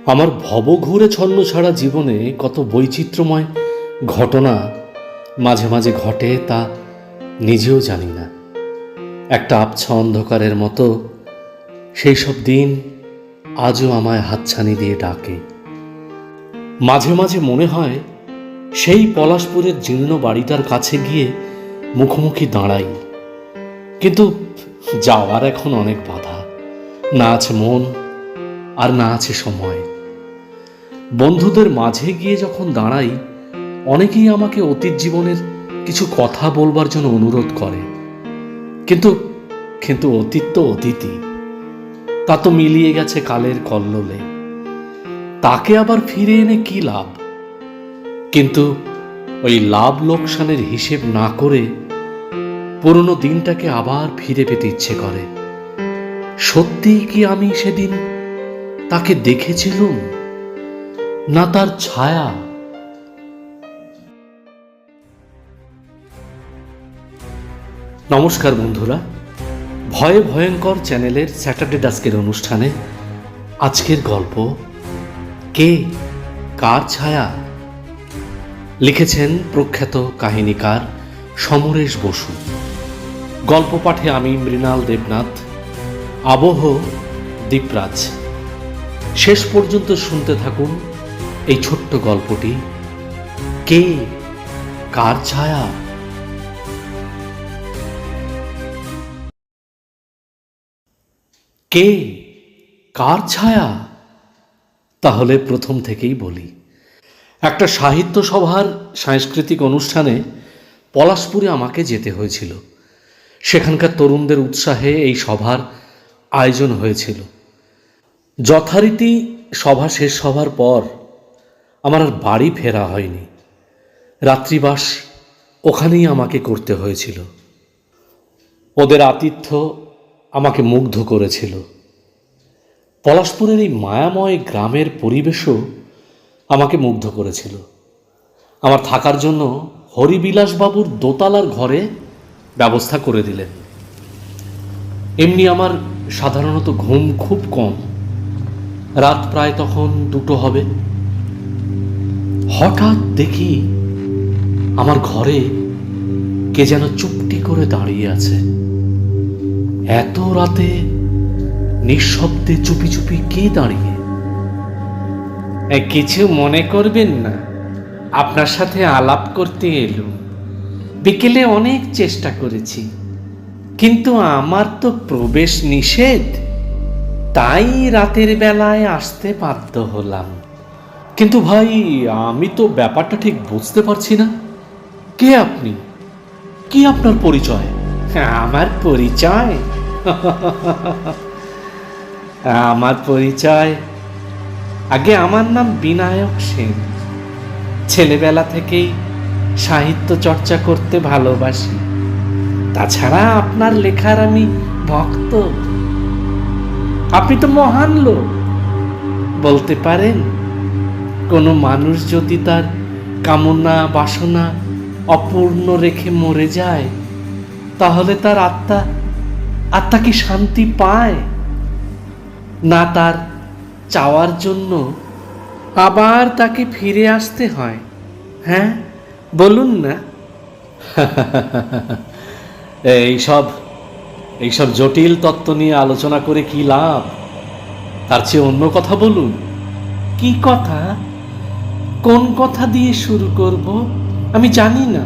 আমার ভবঘুরে ছন্ন ছাড়া জীবনে কত বৈচিত্র্যময় ঘটনা মাঝে মাঝে ঘটে তা নিজেও জানি না। একটা আবছা অন্ধকারের মতো সেই সব দিন আজও আমায় হাতছানি দিয়ে ডাকে। মাঝে মাঝে মনে হয় সেই পলাশপুরের জীর্ণ বাড়িটার কাছে গিয়ে মুখোমুখি দাঁড়াই, কিন্তু যাওয়ার এখন অনেক বাধা। না আছে মন, আর না আছে সময়। বন্ধুদের মাঝে গিয়ে যখন দাঁড়াই, অনেকেই আমাকে অতীত জীবনের কিছু কথা বলবার জন্য অনুরোধ করে, কিন্তু কিন্তু অতীত তো অতীতই, তা তো মিলিয়ে গেছে কালের কল্লোলে। তাকে আবার ফিরে এনে কি লাভ? কিন্তু ওই লাভ লোকসানের হিসেব না করে পুরনো দিনটাকে আবার ফিরে পেতে ইচ্ছে করে। সত্যিই কি আমি সেদিন তাকে দেখেছিলুম, না তার ছায়া? নমস্কার বন্ধুরা, ভয়ে ভয়ঙ্কর চ্যানেলের স্যাটারডে ডাস্কের অনুষ্ঠানে আজকের গল্প কে কার ছায়া লিখেছেন প্রখ্যাত কাহিনীকার সমরেশ বসু। গল্প পাঠে আমি মৃণাল দেবনাথ, আবহ দীপরাজ। শেষ পর্যন্ত শুনতে থাকুন এই ছোট্ট গল্পটি, কে কার ছায়া। কে কার ছায়া? তাহলে প্রথম থেকেই বলি। একটা সাহিত্য সভার সাংস্কৃতিক অনুষ্ঠানে পলাশপুরে আমাকে যেতে হয়েছিল। সেখানকার তরুণদের উৎসাহে এই সভার আয়োজন হয়েছিল। যথারীতি সভা শেষ হবার পর আমার আর বাড়ি ফেরা হয়নি। রাত্রিবাস ওখানেই আমাকে করতে হয়েছিল। ওদের আতিথ্য আমাকে মুগ্ধ করেছিল। পলাশপুরের এই মায়াময় গ্রামের পরিবেশও আমাকে মুগ্ধ করেছিল। আমার থাকার জন্য হরিবিলাসবাবুর দোতলার ঘরে ব্যবস্থা করে দিলেন। এমনি আমার সাধারণত ঘুম খুব কম। রাত প্রায় তখন 2টো হবে। হঠাৎ দেখি আমার ঘরে কে যেন চুপটি করে দাঁড়িয়ে আছে। এত রাতে নিঃশব্দে চুপি চুপি কে দাঁড়িয়ে? কিছু মনে করবেন না, আপনার সাথে আলাপ করতে এলুম। বিকেলে অনেক চেষ্টা করেছি, কিন্তু আমার তো প্রবেশ নিষেধ, তাই রাতের বেলায় আসতে বাধ্য হলাম। কিন্তু ভাই, আমি তো ব্যাপারটা ঠিক বুঝতে পারছি না। কে আপনি? কি আপনার পরিচয়? আমার পরিচয় আমার পরিচয় আগে আমার নাম বিনায়ক সেন। ছেলেবেলা থেকেই সাহিত্য চর্চা করতে ভালোবাসি। তাছাড়া আপনার লেখার আমি ভক্ত। আপনি তো মহান লোক, বলতে পারেন। কোনো মানুষ যদি তার কামনা বাসনা অপূর্ণ রেখে মরে যায়, তাহলে তার আত্মা কি শান্তি পায়? না, তার চাওয়ার জন্য আবার তাকে ফিরে আসতে হয়। হ্যাঁ, বলুন না। এইসব জটিল তত্ত্ব নিয়ে আলোচনা করে কি লাভ? তার চেয়ে অন্য কথা বলুন। কি কথা? কোন কথা দিয়ে শুরু করব আমি জানি না,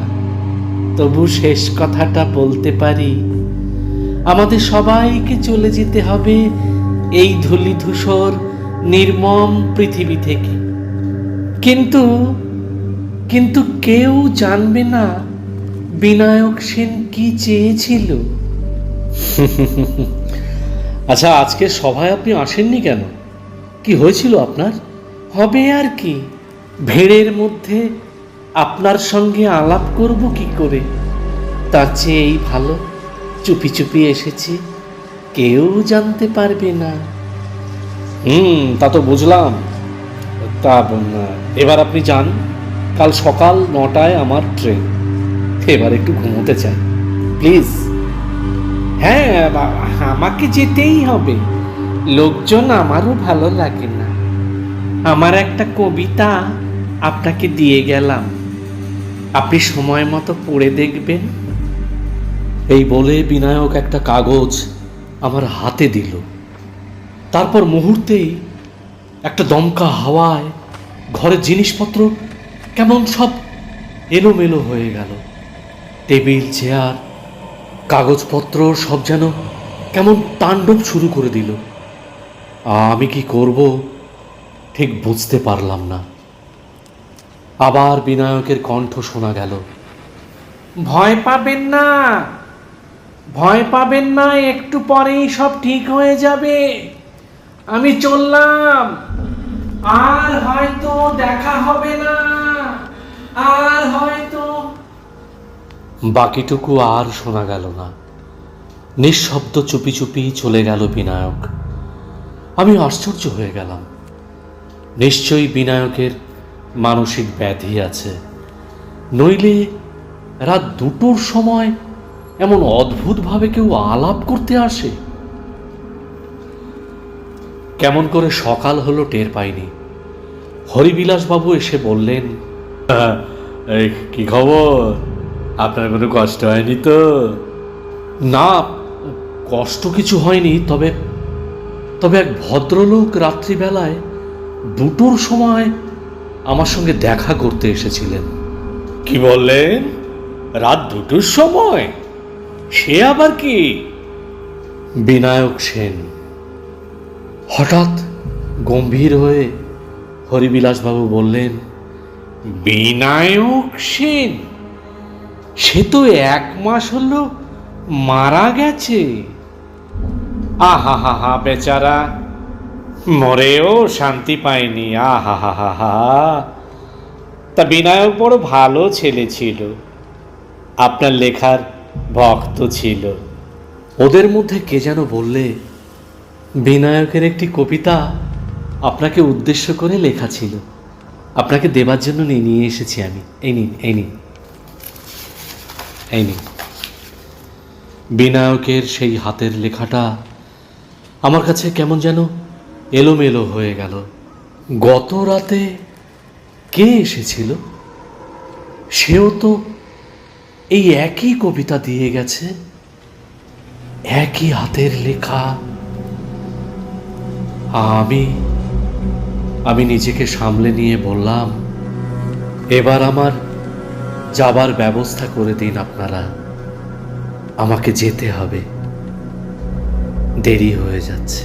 তবু শেষ কথাটা বলতে পারি। আমাদের সবাইকে চলে যেতে হবে এই ধূলি ধূসর নির্মম পৃথিবী থেকে, কিন্তু কিন্তু কেউ জানবে না বিনায়ক সেন কি চেয়েছিল। আচ্ছা, আজকে সভায় আপনি আসেননি কেন? কি হয়েছিল আপনার? হবে আর কি, ভিড়ের মধ্যে আপনার সঙ্গে আলাপ করব কি করে? তার চেয়ে এই ভালো চুপি চুপি এসেছি, কেউ জানতে পারবে না। তা তো বুঝলাম। তা এবার আপনি যান। কাল সকাল 9টায় আমার ট্রেন। এবার একটু ঘুমোতে চাই, প্লিজ। হ্যাঁ, আমাকে যেতেই হবে। লোকজন আমারও ভালো লাগে না। আমার একটা কবিতা আপনাকে দিয়ে গেলাম, আপনি সময় মতো পড়ে দেখবেন। এই বলে বিনায়ক একটা কাগজ আমার হাতে দিল। তারপর মুহূর্তেই একটা দমকা হাওয়ায় ঘরের জিনিসপত্র কেমন সব এলোমেলো হয়ে গেল। টেবিল, চেয়ার, কাগজপত্র সব যেন কেমন তাণ্ডব শুরু করে দিল। আমি কি করব ঠিক বুঝতে পারলাম না। আবার বিনায়কের কণ্ঠ শোনা গেল, ভয় পাবেন না, ভয় পাবেন না, একটু পরেই সব ঠিক হয়ে যাবে। আমি চললাম, আর হয়তো দেখা হবে না, আর হয়তো। বাকিটুকু আর শোনা গেল না। নিঃশব্দ চুপি চুপি চলে গেল বিনায়ক। আমি আশ্চর্য হয়ে গেলাম। নিশ্চয়ই বিনায়কের মানসিক ব্যাধি আছে, নইলে রাত 2টোর সময় এমন অদ্ভুতভাবে কেউ আলাপ করতে আসে। কেমন করে সকাল হলো টের পাইনি। হরিবিলাসবাবু এসে বললেন, কি খবর, আপনার কোনো কষ্ট হয়নি তো? না, কষ্ট কিছু হয়নি, তবে তবে এক ভদ্রলোক রাত্রিবেলায় 2টোর সময় আমার সঙ্গে দেখা করতে এসেছিলেন। কি বললেন, রাত 2টোর সময়? সে আবার কি? বিনায়ক সেন। হঠাৎ গম্ভীর হয়ে হরিবিলাসবাবু বললেন, বিনায়ক সেন? সে তো 1 মাস হলো মারা গেছে। আহা হা হা, বেচারা মরেও শান্তি পায়নি। আহা হা হা হা। তা বিনায়ক বড় ভালো ছেলে ছিল, আপনার লেখার ভক্ত ছিল। ওদের মধ্যে কে যেন বললে, বিনায়কের একটি কবিতা আপনাকে উদ্দেশ্য করে লেখা ছিল, আপনাকে দেবার জন্য নিয়ে এসেছি আমি। এই নিন, এই নিন, এই নিন। বিনায়কের সেই হাতের লেখাটা আমার কাছে কেমন যেন এলোমেলো হয়ে গেল। গত রাতে কে এসেছিল? সেও তো এই একই কবিতা দিয়ে গেছে, একই হাতের লেখা। আমি নিজেকে সামলে নিয়ে বললাম, এবার আমার যাবার ব্যবস্থা করে দিন আপনারা, আমাকে যেতে হবে, দেরি হয়ে যাচ্ছে।